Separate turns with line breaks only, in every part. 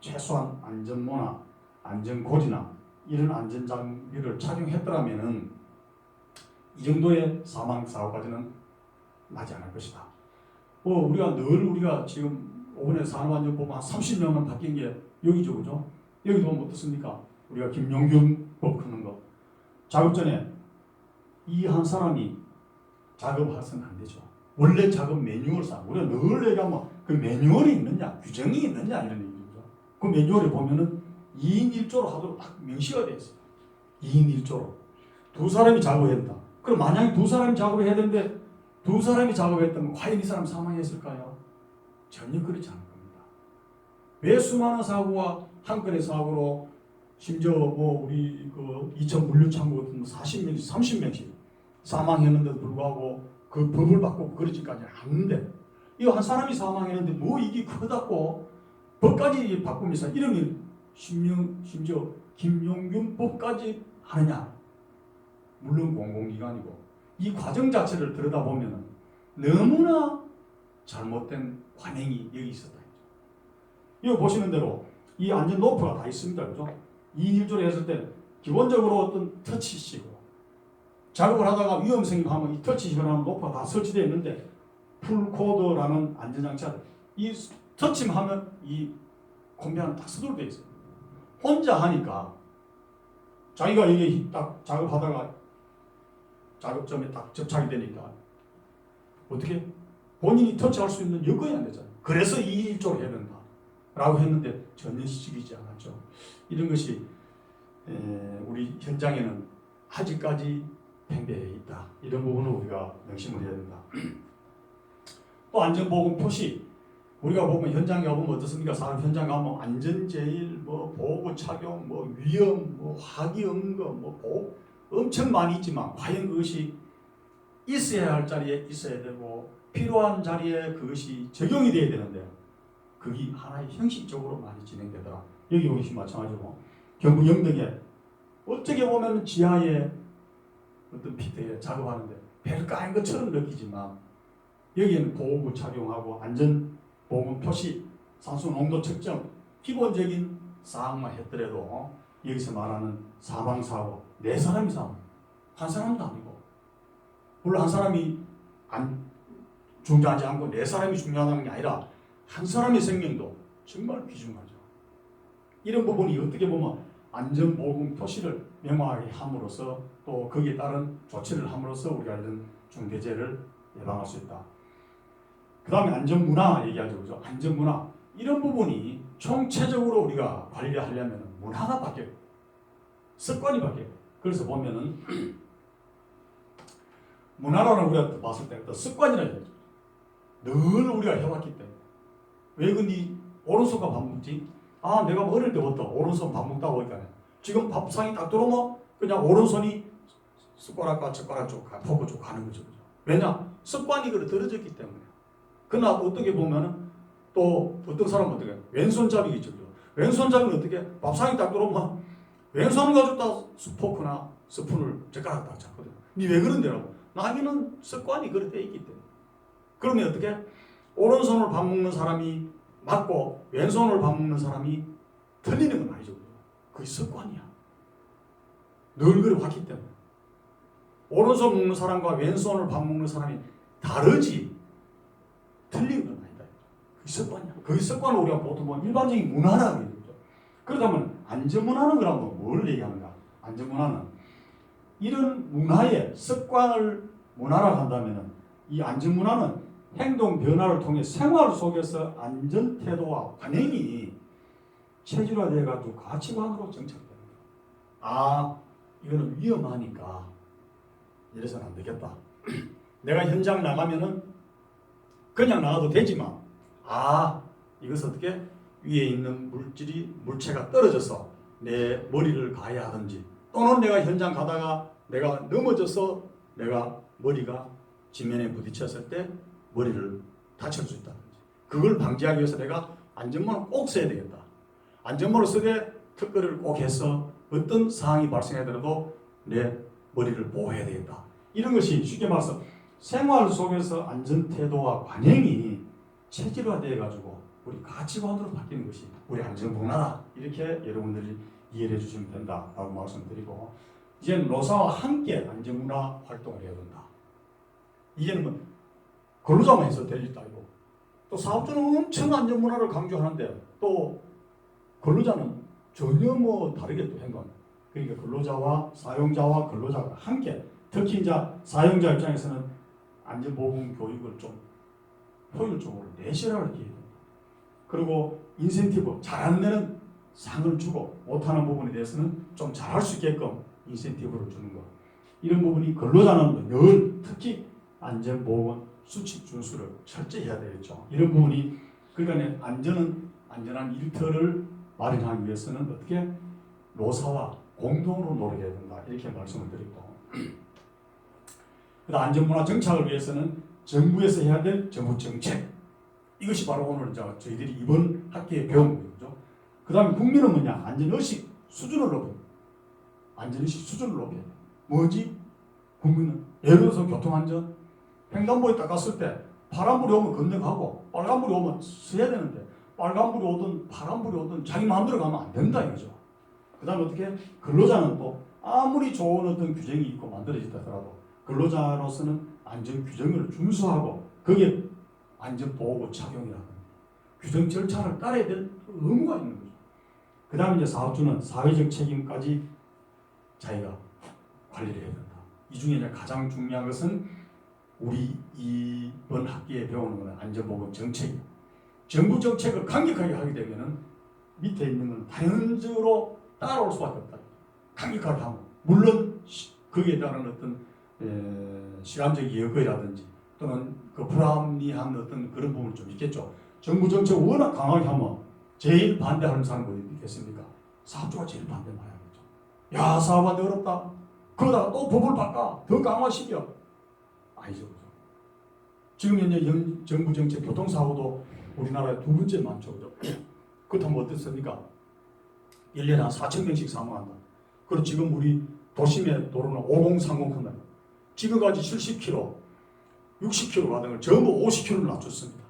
최소한 안전모나 안전고리나 이런 안전장비를 착용했더라면은 이 정도의 사망사고까지는 나지 않을 것이다. 우리가 늘 우리가 지금 이번에 산업안전보험 한 30년만 바뀐 게 여기죠, 그죠? 여기도 보면 어떻습니까? 우리가 김용균 법 하는 거. 작업 전에 이 한 사람이 작업해서는 안 되죠. 원래 작업 매뉴얼 우리가 늘 얘기하면 그 매뉴얼이 있느냐, 규정이 있느냐 이런 얘기죠. 그 매뉴얼에 보면은 2인 1조로 하도록 딱 명시가 되어 있어요. 2인 1조로. 두 사람이 작업을 했다. 그럼 만약에 두 사람이 작업을 해야 되는데 두 사람이 작업했다면 과연 이 사람 사망했을까요? 전혀 그렇지 않을 겁니다. 왜 수많은 사고가 한 건의 사고로 심지어 우리 그 2000 물류창고 같은 40명씩 30명씩 사망했는데도 불구하고 그 법을 바꾸고 그러지까지 않는데 이거 한 사람이 사망했는데 이게 크다고 법까지 바꾸면서 이름이 심지어 김용균 법까지 하느냐. 물론 공공기관이고 이 과정 자체를 들여다보면 너무나 잘못된 관행이 여기 있었다. 이거 보시는 대로 이 안전 노프가 다 있습니다. 그죠? 2인 1조로 했을 때 기본적으로 어떤 터치식으로 작업을 하다가 위험 생기면 이 터치식이라는 노프가 다 설치되어 있는데 풀코드라는 안전장치가 이 터치만 하면 이 콤비아는 딱 서둘러져 있어요. 혼자 하니까 자기가 이게 딱 작업하다가 작업점에 딱 접착이 되니까 어떻게 본인이 터치할 수 있는 여건이 안 되잖아요. 그래서 2인 1조로 해야 된다 라고 했는데 전혀 시키지 않았죠. 이런 것이 우리 현장에는 아직까지 팽배해 있다. 이런 부분을 우리가 명심을 해야 된다. 또 안전보건 표시 우리가 보면 현장에 가보면 어떻습니까? 사람 현장 가면 안전제일, 보호구 착용, 위험, 화기응급, 보호 엄청 많이 있지만 과연 그것이 있어야 할 자리에 있어야 되고 필요한 자리에 그것이 적용이 돼야 되는데 그게 하나의 형식적으로 많이 진행되더라. 여기 보시면 마찬가지로 경북 영덕에 어떻게 보면 지하에 어떤 피트에 작업하는데 배를 까인 것처럼 느끼지만 여기에는 보호구 착용하고 안전보건 표시, 산소 농도 측정 기본적인 사항만 했더라도 여기서 말하는 사망사고 4사람이 사망 한 사람도 아니고 물론 한 사람이 중요하지 않고 4사람이 중요하다는 게 아니라 한 사람의 생명도 정말 귀중하죠. 이런 부분이 어떻게 보면 안전보건 표시를 명확하게 함으로써 또 거기에 따른 조치를 함으로써 우리가 이런 중대재해를 예방할 수 있다. 그 다음에 안전문화 얘기하죠. 그죠? 안전문화 이런 부분이 총체적으로 우리가 관리하려면 문화가 바뀌어요. 습관이 바뀌어요. 그래서 보면은 문화라는 우리가 봤을 때 습관이라 얘기하죠. 늘 우리가 해왔기 때문에 왜 근데 오른손과 밥 먹지? 내가 어릴 때부터 오른손 밥 먹다가 보니까 지금 밥상이 딱 들어오면 그냥 오른손이 숟가락과 젓가락 쪽, 포크 쪽 가는 거죠. 왜냐? 습관이 그래 들어졌기 때문에. 그러나 어떻게 보면은 또 어떤 사람은 어떻게 왼손잡이가 있죠. 왼손잡이는 어떻게 밥상이 딱 들어오면 왼손을 가지고 딱 포크나 스푼을 젓가락 딱 잡거든요. 니 왜 그런데라고? 나에게는 습관이 그렇게 돼 있기 때문에. 그러면 어떻게? 오른손을 밥 먹는 사람이 맞고 왼손을 밥 먹는 사람이 틀리는 건 아니죠. 그게 습관이야. 늘 그래 왔기 때문에. 오른손 먹는 사람과 왼손을 밥 먹는 사람이 다르지 틀린 건 아니다. 그게 습관이야. 그 습관을 우리가 보통 보면 일반적인 문화라고 얘기하죠. 그렇다면 안전문화는 그러면 뭘 얘기하는가? 안전문화는 이런 문화의 습관을 문화라고 한다면 이 안전문화는 행동 변화를 통해 생활 속에서 안전태도와 관행이 체질화되어가지고 가치관으로 정착됩니다. 이거는 위험하니까 이래서는 안 되겠다. 내가 현장 나가면은 그냥 나가도 되지만 이것은 어떻게 위에 있는 물체가 떨어져서 내 머리를 가야 하든지 또는 내가 현장 가다가 내가 넘어져서 내가 머리가 지면에 부딪혔을 때 머리를 다칠 수 있다든지 그걸 방지하기 위해서 내가 안전모를 꼭 써야 되겠다. 안전모를 쓰되 특허를 꼭 해서 어떤 상황이 발생하더라도 내 머리를 보호해야 되겠다. 이런 것이 쉽게 말해서 생활 속에서 안전태도와 관행이 체질화되어 가지고 우리 가치관으로 바뀌는 것이 우리 안전문화다. 이렇게 여러분들이 이해해 주시면 된다라고 말씀드리고, 이제는 노사와 함께 안전문화 활동을 해야 된다. 이제는 뭐 근로자만 해서 될 일도 아니고, 또 사업주는 엄청 안전문화를 강조하는데 또 근로자는 전혀 뭐 다르게 또 행동. 그러니까 근로자와 사용자와 근로자가 함께, 특히 이제 사용자 입장에서는 안전보건 교육을 좀 효율적으로 내시라고 이렇게 해야 됩니다. 그리고 인센티브, 잘하는 데는 상을 주고 못하는 부분에 대해서는 좀 잘할 수 있게끔 인센티브를 주는 것. 이런 부분이 근로자는 늘 특히 안전보건 수칙 준수를 철저히 해야 되겠죠. 이런 부분이, 그러니까 안전한 일터를 마련하기 위해서는 어떻게 노사와 공동으로 노력해야 된다. 이렇게 말씀을 드리고, 그다음 안전문화 정착을 위해서는 정부에서 해야 될 정부 정책, 이것이 바로 오늘 저희들이 이번 학기에 배운 거죠. 그 다음에 국민은 뭐냐? 안전의식 수준을 높여야 돼. 안전의식 수준을 높여야 돼. 뭐지? 국민은 예를 들어서 교통안전, 횡단보도에 딱 갔을 때 파란불이 오면 건너가고 빨간불이 오면 서야 되는데, 빨간불이 오든 파란불이 오든 자기 마음대로 가면 안 된다 이거죠. 그 다음에 어떻게? 근로자는 또 아무리 좋은 어떤 규정이 있고 만들어졌다 하더라도 근로자로서는 안전 규정을 준수하고 거기에 안전보호 착용이라는 규정 절차를 따라야 될 의무가 있는 거죠. 그 다음에 이제 사업주는 사회적 책임까지 자기가 관리를 해야 된다. 이 중에 이제 가장 중요한 것은 우리 이번 학기에 배우는 것은 안전보건 정책이에요. 정부 정책을 강력하게 하게 되면은 밑에 있는 건 자연적으로 따라올 수밖에 없다. 강력하게 하면, 물론 거기에 따른 어떤 시간적 여건이라든지 또는 그 불합리한 어떤 그런 부분이 좀 있겠죠. 정부 정책을 워낙 강하게 하면 제일 반대하는 사람이 어디 있겠습니까? 사업주가 제일 반대 많이 하겠죠. 야, 사업하는데 어렵다. 그러다가 또 법을 바꿔 더 강화시켜. 아니죠. 지금 현재 정부 정책 교통사고도 우리나라에 두 번째 많죠. 그죠? 그렇다면 어떻습니까? 1년에 한 4,000명씩 사망한다. 그리고 지금 우리 도심의 도로는 5030 큰다. 지금까지 70km, 60km 가던 걸 전부 50km를 낮췄습니다.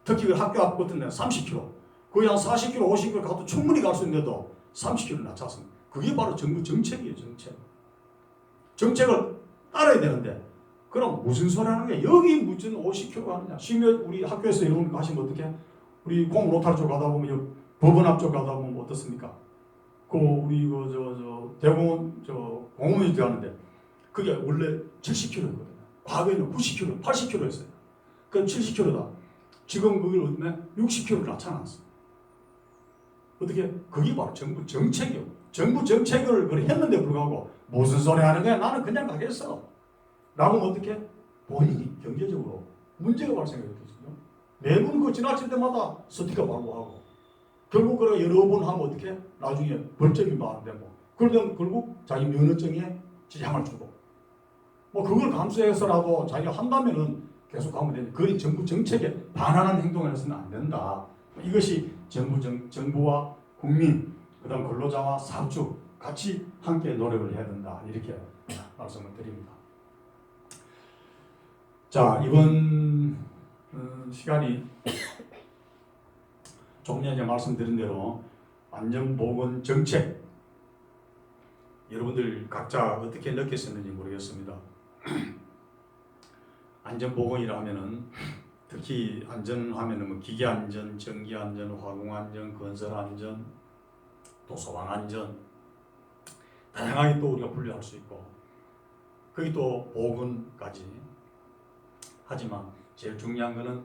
특히 그 학교 앞 같은 데는 30km, 거의 한 40km, 50km 가도 충분히 갈 수 있는데도 30km를 낮췄습니다. 그게 바로 정부 정책이에요, 정책. 정책을 따라야 되는데, 그럼 무슨 소리 하는 거야? 여기 무슨 50km 가느냐? 심지어 우리 학교에서 여러분 가시면 어떻게? 우리 공로탈 쪽 가다 보면, 법원 앞쪽 가다 보면 어떻습니까? 그 우리 대공원 공원에 가는데 그게 원래 70km였거든요. 과거에는 90km, 80km였어요. 그럼 70km다. 지금 그걸 어떻게 60km를 낮춰놨어. 어떻게? 그게 바로 정부 정책이요. 정부 정책을 그걸 했는데 불구하고 무슨 소리 하는 거야? 나는 그냥 가겠어. 라고 어떻게? 본인이 경제적으로 문제가 발생했거든요. 매번 그 지나칠 때마다 스티커 바르고 하고, 결국 그래 여러 번 하면 어떻게? 나중에 벌점이 많은데 뭐. 그러면 결국 자기 면허증에 지장을 주고. 뭐 그걸 감수해서라도 자기가 한다면은 계속 하면 되는데, 그게 정부 정책에 반하는 행동을 해서는 안 된다. 이것이 정부와 국민, 그다음 근로자와 사업주 같이 함께 노력을 해야 된다. 이렇게 말씀을 드립니다. 자, 이번 시간이 조금 전에 말씀드린 대로 안전보건 정책, 여러분들 각자 어떻게 느꼈었는지 모르겠습니다. 안전보건이라면은 특히 안전하면은 뭐 기계안전, 전기안전, 화공안전, 건설안전, 또 소방안전, 다양하게 또 우리가 분류할 수 있고, 거기 또 보건까지. 하지만 제일 중요한 것은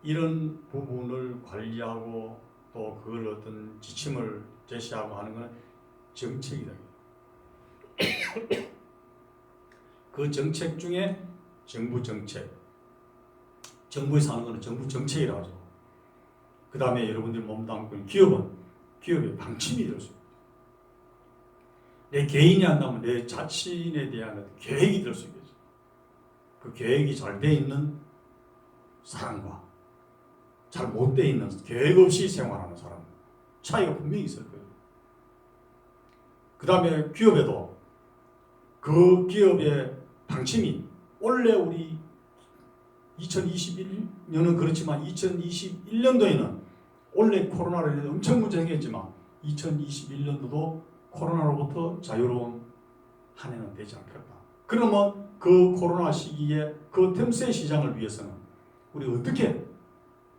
이런 부분을 관리하고 또 그걸 어떤 지침을 제시하고 하는 것은 정책이다. 그 정책 중에 정부 정책, 정부에서 하는 것은 정부 정책이라고 하죠. 그 다음에 여러분들이 몸담고 있는 기업은 기업의 방침이 될 수 있고, 내 개인이 한다면 내 자신에 대한 계획이 될 수 있겠죠. 그 계획이 잘 돼 있는 사람과 잘 못 돼 있는, 계획 없이 생활하는 사람, 차이가 분명히 있을 거예요. 그 다음에 기업에도 그 기업의 방침이 원래 우리 2021년은 그렇지만 2021년도에는 원래 코로나로 인해 엄청 문제 생겼지만 2021년도도 코로나로부터 자유로운 한 해는 되지 않겠다. 그러면 그 코로나 시기에 그 틈새 시장을 위해서는 우리 어떻게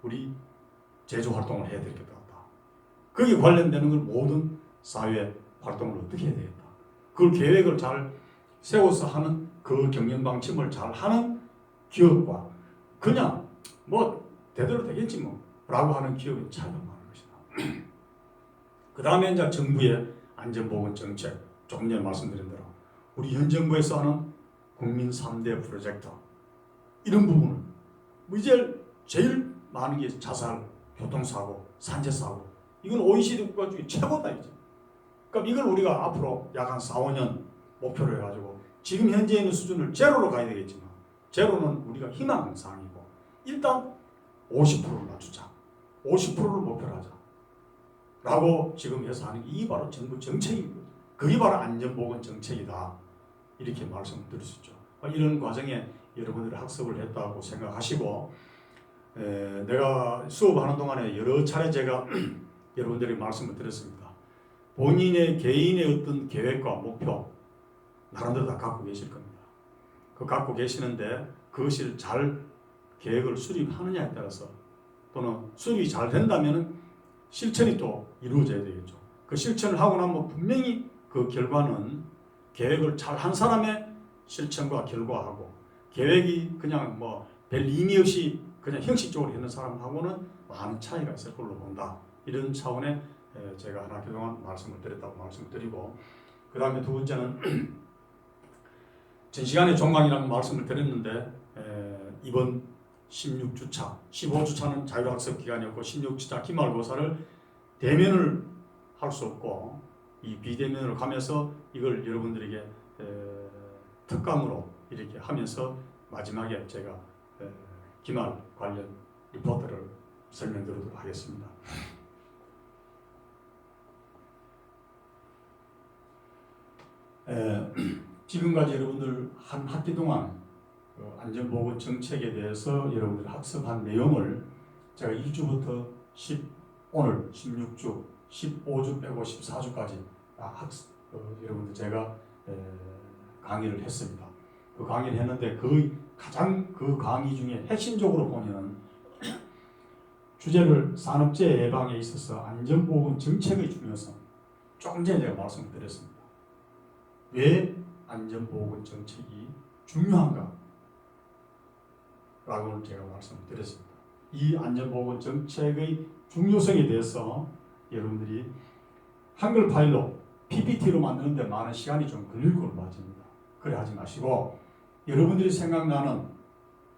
우리 제조 활동을 해야 되겠다. 거기에 관련되는 걸 모든 사회 활동을 어떻게 해야 되겠다. 그걸 계획을 잘 세워서 하는 그 경영 방침을 잘 하는 기업과 그냥 뭐 대대로 되겠지 뭐 라고 하는 기업의 차이가 많은 것이다. 그 다음에 이제 정부의 안전보건 정책, 조금 전에 말씀드린 대로 우리 현 정부에서 하는 국민 3대 프로젝트 이런 부분을 뭐 이제 제일 많은 게 자살, 교통사고, 산재사고 이건 OECD 국가 중에 최고다 이제. 그러니까 이걸 우리가 앞으로 약 한 4, 5년 목표로 해가지고 지금 현재 있는 수준을 제로로 가야 되겠지만 제로는 우리가 희망사항이고 일단 50%를 낮추자. 50%를 목표로 하자. 라고 지금 해서 하는 게 이게 바로 정부 정책이고 그게 바로 안전보건 정책이다. 이렇게 말씀을 드릴 수 있죠. 이런 과정에 여러분들이 학습을 했다고 생각하시고 내가 수업하는 동안에 여러 차례 제가 여러분들이 말씀을 드렸습니다. 본인의 개인의 어떤 계획과 목표 나름대로 다 갖고 계실 겁니다. 그 갖고 계시는데 그것을 잘 계획을 수립하느냐에 따라서 또는 수립이 잘 된다면 실천이 또 이루어져야 되겠죠. 그 실천을 하고 나면 분명히 그 결과는 계획을 잘 한 사람의 실천과 결과하고 계획이 그냥 뭐 별 의미 없이 그냥 형식적으로 했는 사람하고는 많은 차이가 있을 걸로 본다. 이런 차원의 제가 한 학기 동안 말씀을 드렸다고 말씀드리고 그 다음에 두 번째는 전시간의 종강이라는 말씀을 드렸는데 이번 16주차, 15주차는 자율학습 기간이었고 16주차 기말고사를 대면을 할 수 없고 이 비대면으로 가면서 이걸 여러분들에게 특강으로 이렇게 하면서 마지막에 제가 기말 관련 리포트를 설명드리도록 하겠습니다. 지금까지 여러분들 한 학기 동안 안전보건 정책에 대해서 여러분들 학습한 내용을 제가 1주부터 오늘 16주, 15주 빼고 14주까지 여러분들 제가 강의를 했습니다. 그 강의를 했는데 가장 그 강의 중에 핵심적으로 보면 주제를 산업재해 예방에 있어서 안전보건 정책의 중요성 조금 전에 제가 말씀드렸습니다. 왜 안전보건 정책이 중요한가? 라고 제가 말씀드렸습니다. 이 안전보건 정책의 중요성에 대해서 여러분들이 한글 파일로 PPT로 만드는데 많은 시간이 좀 걸릴 걸로 봐집니다. 그래 하지 마시고 여러분들이 생각나는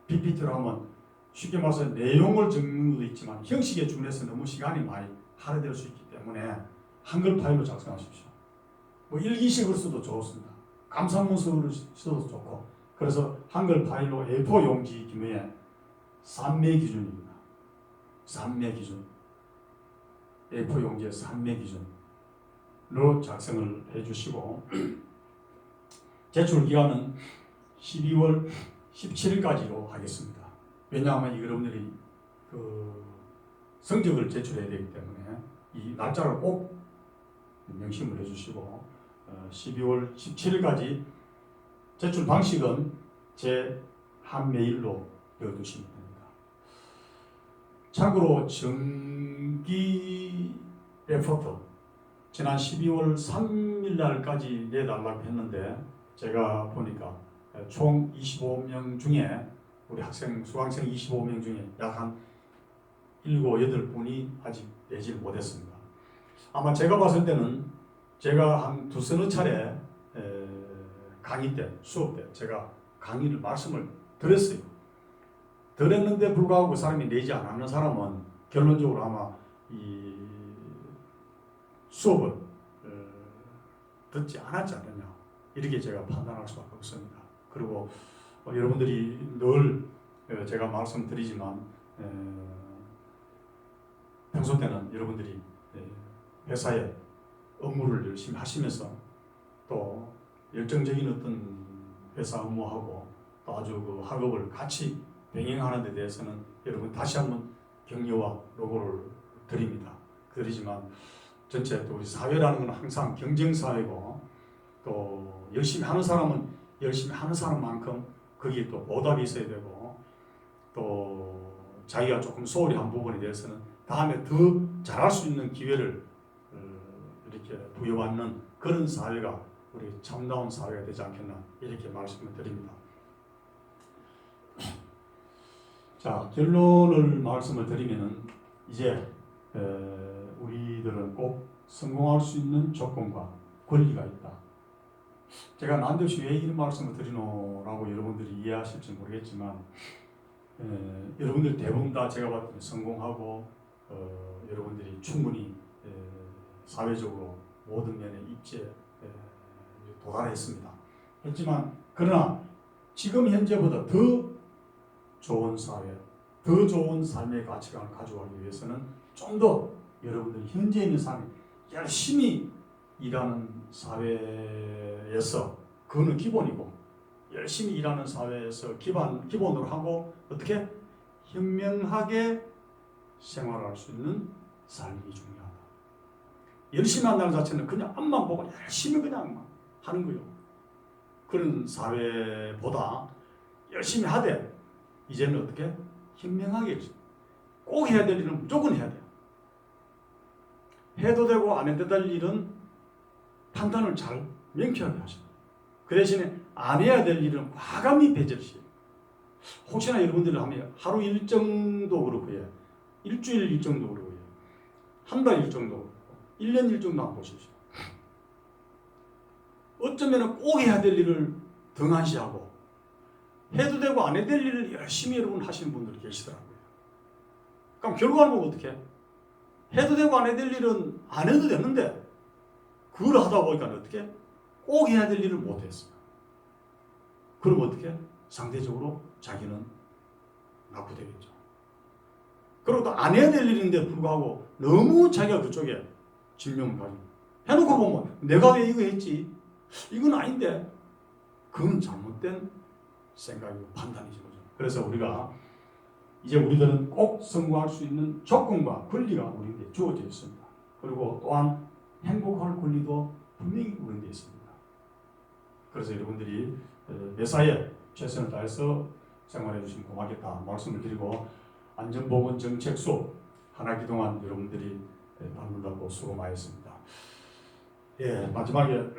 PPT로 하면 쉽게 말해서 내용을 적는 것도 있지만 형식에 준해서 너무 시간이 많이 할애될 수 있기 때문에 한글 파일로 작성하십시오. 뭐 일기식으로 써도 좋습니다. 감상문서로 써도 좋고 그래서 한글 파일로 A4 용지 규모의 3매 기준입니다. 3매 기준 A4 용지의 3매 기준으로 작성을 해주시고 제출 기간은 12월 17일까지로 하겠습니다. 왜냐하면 여러분들이 그 성적을 제출해야 되기 때문에 이 날짜를 꼭 명심을 해주시고 12월 17일까지 제출 방식은 제 한 메일로 넣어두시면 됩니다. 참고로 정기 레포트 지난 12월 3일 날까지 내달라고 했는데 제가 보니까 총 25명 중에 우리 수강생 25명 중에 약 한 7, 8분이 아직 내지를 못했습니다. 아마 제가 봤을 때는 제가 한 두서너 차례 강의 때, 수업 때 제가 강의를 말씀을 드렸어요. 드렸는데 불구하고 그 사람이 내지 않는 사람은 결론적으로 아마 이 수업을 듣지 않았지 않느냐 이렇게 제가 판단할 수밖에 없습니다. 그리고 여러분들이 늘 제가 말씀드리지만 평소 때는 여러분들이 회사에 업무를 열심히 하시면서 또 열정적인 어떤 회사 업무하고 또 아주 그 학업을 같이 병행하는 데 대해서는 여러분 다시 한번 격려와 노고를 드립니다. 드리지만 전체 또 우리 사회라는 건 항상 경쟁 사회고 또 열심히 하는 사람은 열심히 하는 사람만큼 거기에 또 보답이 있어야 되고 또 자기가 조금 소홀히 한 부분에 대해서는 다음에 더 잘할 수 있는 기회를 이렇게 부여받는 그런 사회가 우리 참다운 사회가 되지 않겠나 이렇게 말씀을 드립니다. 자, 결론을 말씀을 드리면은 이제 우리들은 꼭 성공할 수 있는 조건과 권리가 있다. 제가 난데없이 왜 이런 말씀을 드리노라고 여러분들이 이해하실지 모르겠지만 여러분들 대부분 다 제가 봤을 때 성공하고 여러분들이 충분히 사회적으로 모든 면에 입지에 도달했습니다. 했지만 그러나 지금 현재보다 더 좋은 사회, 더 좋은 삶의 가치관을 가져가기 위해서는 좀 더 여러분들이 현재 있는 삶에 열심히 일하는 사회에서 그거는 기본이고 열심히 일하는 사회에서 기본으로 하고 어떻게 현명하게 생활할 수 있는 삶이 중요하다. 열심히 한다는 자체는 그냥 앞만 보고 열심히 그냥 하는 거예요. 그런 사회보다 열심히 하되 이제는 어떻게 현명하게 꼭 해야 될 일은 무조건 해야 돼요. 해도 되고 안 해도 될 일은 판단을 잘 명쾌하게 하십니다. 그 대신에 안 해야 될 일은 과감히 배제시해요. 혹시나 여러분들이 하면 하루 일정도 그렇고요. 일주일 일정도 그렇고요. 한 달 일정도 그렇고 1년 일정도 한번 보십시오. 어쩌면 꼭 해야 될 일을 등한시하고 해도 되고 안 해도 될 일을 열심히 여러분 하시는 분들이 계시더라고요. 그럼 결과는 보면 어떻게 해? 해도 되고 안 해도 될 일은 안 해도 되는데 그걸 하다 보니까 어떻게 꼭 해야 될 일을 못했어요. 그럼 어떻게 상대적으로 자기는 낙후되겠죠. 그리고 또 안 해야 될 일인데 불구하고 너무 자기가 그쪽에 질명을 가지고 해놓고 보면 내가 왜 이거 했지? 이건 아닌데 그건 잘못된 생각이고 판단이죠. 그래서 우리가 이제 우리들은 꼭 성공할 수 있는 조건과 권리가 우리에게 주어져 있습니다. 그리고 또한 행복할 권리도 분명히 우리에게 있습니다. 그래서 여러분들이 매사에 최선을 다해서 생활해 주시면 고맙겠다 말씀을 드리고 안전보건 정책 수업 한 학기 동안 여러분들이 받는다고 수고 많이 했습니다. 예, 마지막에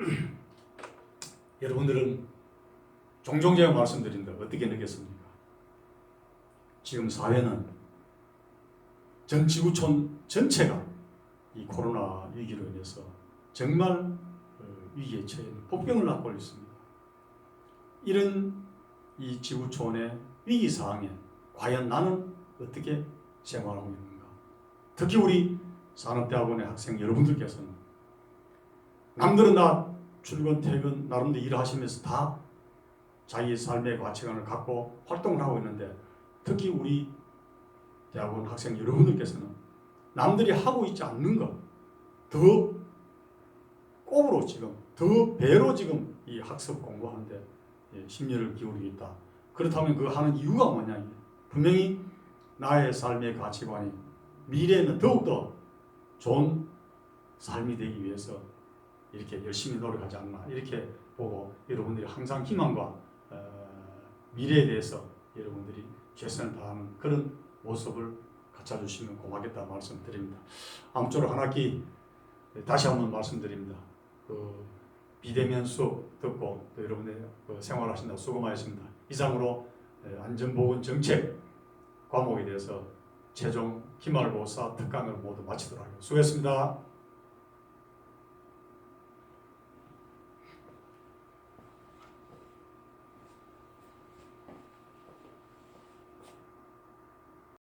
여러분들은 종종 제가 말씀드린다 어떻게 느꼈습니까? 지금 사회는 전 지구촌 전체가 이 코로나 위기로 인해서 정말 위기에 처해 폭병을 맞고 있습니다. 이런 이 지구촌의 위기 상황에 과연 나는 어떻게 생활하고 있는가? 특히 우리 산업대학원의 학생 여러분들께서는 남들은 다 출근 퇴근 나름대로 일하시면서 다 자기의 삶의 가치관을 갖고 활동을 하고 있는데 특히 우리 대학원 학생 여러분들께서는 남들이 하고 있지 않는 것 더 꼽으로 지금 더 배로 지금 이 학습 공부하는데 심려를 기울이고 있다. 그렇다면 그 하는 이유가 뭐냐? 분명히 나의 삶의 가치관이 미래에는 더욱더 좋은 삶이 되기 위해서 이렇게 열심히 노력하지 않나 이렇게 보고 여러분들이 항상 희망과 미래에 대해서 여러분들이 최선을 다하는 그런 모습을 갖춰주시면 고맙겠다 말씀드립니다. 아무쪼록 한 학기 다시 한번 말씀드립니다. 비대면 수업 듣고 또 여러분들 생활하신다고 수고 많으십니다. 이상으로 안전보건 정책 과목에 대해서 최종 기말고사 특강을 모두 마치도록 하겠습니다. 수고했습니다.